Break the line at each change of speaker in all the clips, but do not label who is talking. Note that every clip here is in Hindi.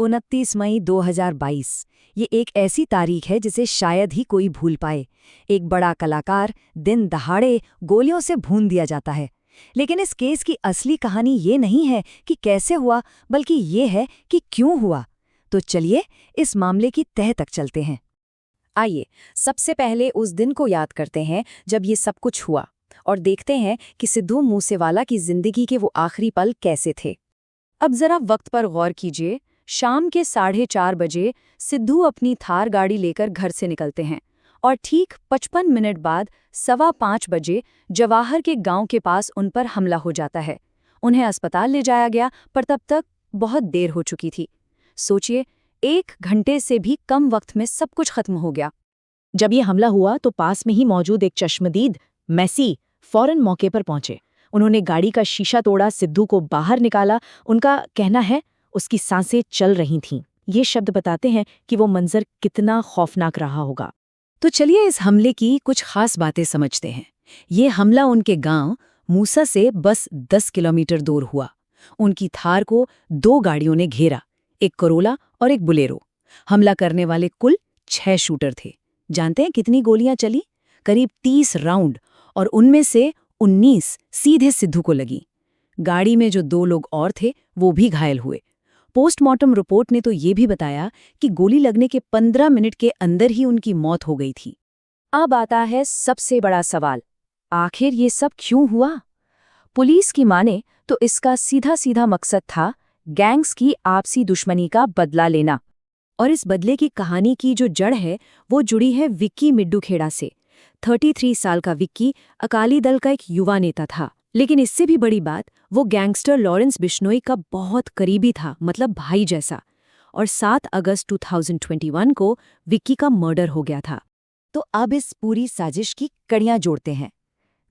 29 मई 2022 ये एक ऐसी तारीख है जिसे शायद ही कोई भूल पाए। एक बड़ा कलाकार दिन दहाड़े गोलियों से भून दिया जाता है। लेकिन इस केस की असली कहानी ये नहीं है कि कैसे हुआ, बल्कि ये है कि क्यों हुआ। तो चलिए इस मामले की तह तक चलते हैं। आइए सबसे पहले उस दिन को याद करते हैं जब ये सब कुछ हुआ और देखते हैं कि सिद्धू मूसेवाला की जिंदगी के वो आखिरी पल कैसे थे। अब जरा वक्त पर गौर कीजिए। शाम के 4:30 बजे सिद्धू अपनी थार गाड़ी लेकर घर से निकलते हैं और ठीक 55 मिनट बाद 5:15 बजे जवाहर के गांव के पास उन पर हमला हो जाता है। उन्हें अस्पताल ले जाया गया, पर तब तक बहुत देर हो चुकी थी। सोचिए, 1 घंटे से भी कम वक्त में सब कुछ खत्म हो गया।
जब ये हमला हुआ तो पास में ही मौजूद एक चश्मदीद मैसी फौरन मौके पर पहुंचे। उन्होंने गाड़ी का शीशा तोड़ा, सिद्धू को बाहर निकाला। उनका कहना है उसकी सांसें चल रही थीं। ये शब्द बताते हैं कि वो मंजर कितना खौफनाक रहा होगा।
तो चलिए इस हमले की कुछ खास बातें समझते हैं। ये हमला उनके गांव मूसा से बस 10 किलोमीटर दूर हुआ। उनकी थार को 2 गाड़ियों ने घेरा, एक कोरोला और एक बुलेरो। हमला करने वाले कुल 6 शूटर थे। जानते हैं कितनी गोलियां चली? करीब 30 राउंड, और उनमें से 19 सीधे सिद्धू को लगी। गाड़ी में जो 2 लोग और थे वो भी घायल हुए। पोस्टमार्टम रिपोर्ट ने तो ये भी बताया कि गोली लगने के 15 मिनट के अंदर ही उनकी मौत हो गई थी। अब आता है सबसे बड़ा सवाल, आखिर ये सब क्यों हुआ? पुलिस की माने तो इसका सीधा सीधा मकसद था गैंग्स की आपसी दुश्मनी का बदला लेना। और इस बदले की कहानी की जो जड़ है वो जुड़ी है विक्की मिड्डू खेड़ा से। 33 साल का विक्की अकाली दल का एक युवा नेता था, लेकिन इससे भी बड़ी बात, वो गैंगस्टर लॉरेंस बिश्नोई का बहुत करीबी था, मतलब भाई जैसा। और 7 अगस्त 2021 को विक्की का मर्डर हो गया था। तो अब इस पूरी साजिश की कड़ियां जोड़ते हैं।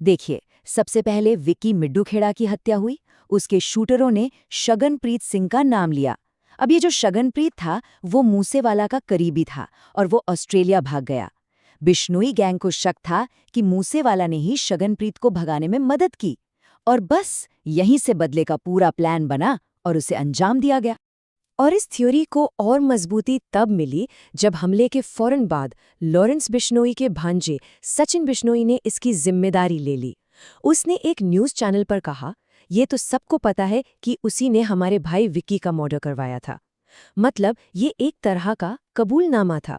देखिए, सबसे पहले विक्की मिड्डू खेड़ा की हत्या हुई। उसके शूटरों ने शगनप्रीत सिंह का नाम लिया। अब ये जो शगनप्रीत था वो मूसेवाला का करीबी था और वो ऑस्ट्रेलिया भाग गया। बिश्नोई गैंग को शक था कि मूसेवाला ने ही शगनप्रीत को भगाने में मदद की, और बस यहीं से बदले का पूरा प्लान बना और उसे अंजाम दिया गया। और इस थ्योरी को और मजबूती तब मिली जब हमले के फौरन बाद लॉरेंस बिश्नोई के भांजे सचिन बिश्नोई ने इसकी जिम्मेदारी ले ली। उसने एक न्यूज़ चैनल पर कहा, ये तो सबको पता है कि उसी ने हमारे भाई विक्की का मर्डर करवाया था। मतलब ये एक तरह का कबूलनामा था।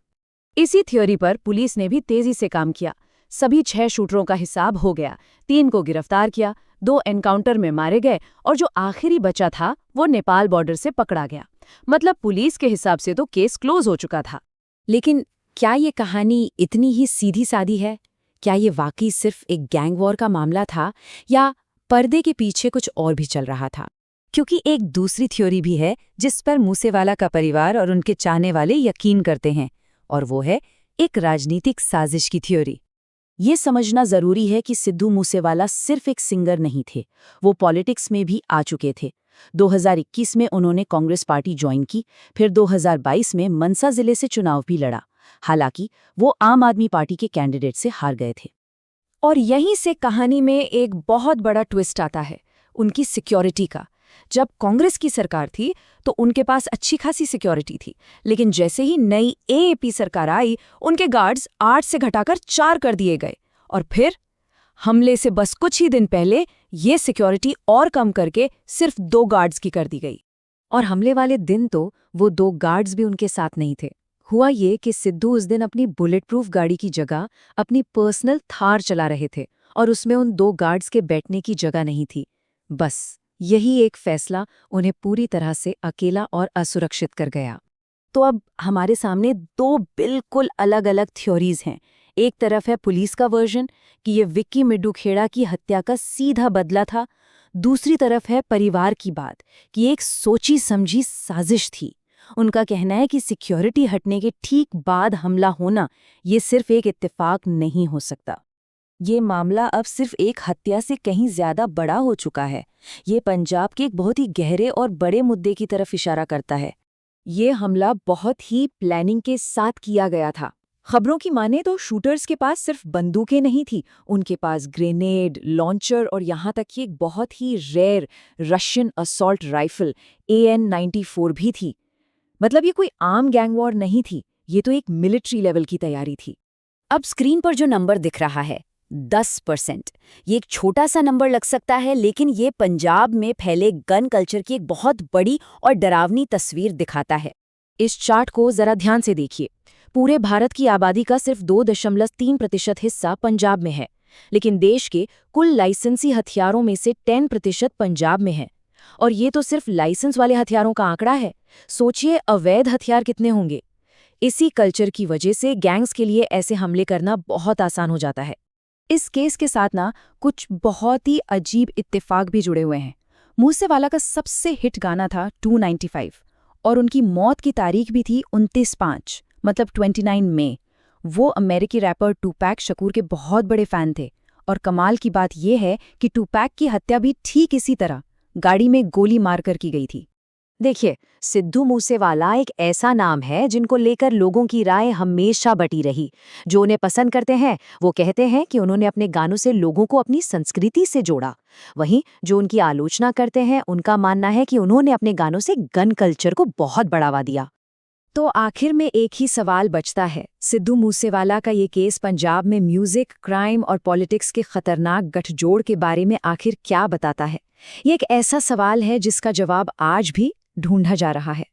इसी थ्योरी पर पुलिस ने भी तेजी से काम किया। सभी 6 शूटरों का हिसाब हो गया, 3 को गिरफ्तार किया, 2 एनकाउंटर में मारे गए और जो आखिरी बचा था वो नेपाल बॉर्डर से पकड़ा गया। मतलब पुलिस के हिसाब से तो केस क्लोज हो चुका था। लेकिन क्या ये कहानी इतनी ही सीधी सादी है? क्या ये वाकई सिर्फ एक गैंग वॉर का मामला था, या पर्दे के पीछे कुछ और भी चल रहा था? क्योंकि एक दूसरी थ्योरी भी है जिस पर मूसेवाला का परिवार और उनके चाहने वाले यकीन करते हैं, और वो है एक राजनीतिक साजिश की थ्योरी। ये समझना जरूरी है कि सिद्धू मूसेवाला सिर्फ एक सिंगर नहीं थे, वो पॉलिटिक्स में भी आ चुके थे। 2021 में उन्होंने कांग्रेस पार्टी ज्वाइन की, फिर 2022 में मनसा जिले से चुनाव भी लड़ा। हालांकि वो आम आदमी पार्टी के कैंडिडेट से हार गए थे। और यहीं से कहानी में एक बहुत बड़ा ट्विस्ट आता है, उनकी सिक्योरिटी का। जब कांग्रेस की सरकार थी तो उनके पास अच्छी खासी सिक्योरिटी थी, लेकिन जैसे ही नई एएपी सरकार आई, उनके गार्ड्स 8 से घटाकर 4 कर दिए गए। और फिर हमले से बस कुछ ही दिन पहले ये सिक्योरिटी और कम करके सिर्फ 2 गार्ड्स की कर दी गई। और हमले वाले दिन तो वो 2 गार्ड्स भी उनके साथ नहीं थे। हुआ ये कि सिद्धू उस दिन अपनी बुलेट प्रूफ गाड़ी की जगह अपनी पर्सनल थार चला रहे थे, और उसमें उन 2 गार्ड्स के बैठने की जगह नहीं थी। बस यही एक फैसला उन्हें पूरी तरह से अकेला और असुरक्षित कर गया। तो अब हमारे सामने 2 बिल्कुल अलग अलग थ्योरीज हैं। एक तरफ है पुलिस का वर्जन कि ये विक्की मिड्डू खेड़ा की हत्या का सीधा बदला था। दूसरी तरफ है परिवार की बात कि एक सोची समझी साजिश थी। उनका कहना है कि सिक्योरिटी हटने के ठीक बाद हमला होना ये सिर्फ एक इत्तेफाक नहीं हो सकता। ये मामला अब सिर्फ एक हत्या से कहीं ज्यादा बड़ा हो चुका है। ये पंजाब के एक बहुत ही गहरे और बड़े मुद्दे की तरफ इशारा करता है। ये हमला बहुत ही प्लानिंग के साथ किया गया था। खबरों की माने तो शूटर्स के पास सिर्फ बंदूकें नहीं थी, उनके पास ग्रेनेड, लॉन्चर और यहाँ तक कि एक बहुत ही rare Russian assault rifle AN-94 भी थी।
मतलब ये कोई आम गैंग वॉर नहीं थी, ये तो एक मिलिट्री लेवल की तैयारी थी।
अब स्क्रीन पर जो नंबर दिख रहा है 10%, ये एक छोटा सा नंबर लग सकता है, लेकिन ये पंजाब में फैले गन कल्चर की एक बहुत बड़ी और डरावनी तस्वीर दिखाता है।
इस चार्ट को जरा ध्यान से देखिए। पूरे भारत की आबादी का सिर्फ 2.3% हिस्सा पंजाब में है, लेकिन देश के कुल लाइसेंसी हथियारों में से 10% पंजाब में है। और ये तो सिर्फ लाइसेंस वाले हथियारों का आंकड़ा है। सोचिए अवैध हथियार कितने होंगे। इसी कल्चर की वजह से गैंग्स के लिए ऐसे हमले करना बहुत आसान हो जाता है। इस केस के साथ ना कुछ बहुत ही अजीब इत्तेफाक भी जुड़े हुए हैं। मूसेवाला का सबसे हिट गाना था 295 और उनकी मौत की तारीख भी थी 29/5 मतलब 29 मई। वो अमेरिकी रैपर टूपैक शकूर के बहुत बड़े फैन थे और कमाल की बात यह है कि टूपैक की हत्या भी ठीक इसी तरह गाड़ी में गोली मारकर की गई थी।
देखिए, सिद्धू मूसेवाला एक ऐसा नाम है जिनको लेकर लोगों की राय हमेशा बटी रही। जो उन्हें पसंद करते हैं वो कहते हैं कि उन्होंने अपने गानों से लोगों को अपनी संस्कृति से जोड़ा। वहीं जो उनकी आलोचना करते हैं उनका मानना है कि उन्होंने अपने गानों से गन कल्चर को बहुत बढ़ावा दिया। तो आखिर में एक ही सवाल बचता है, सिद्धू मूसेवाला का ये केस पंजाब में म्यूजिक, क्राइम और पॉलिटिक्स के खतरनाक गठजोड़ के बारे में आखिर क्या बताता है? ये एक ऐसा सवाल है जिसका जवाब आज भी ढूंढा जा रहा है।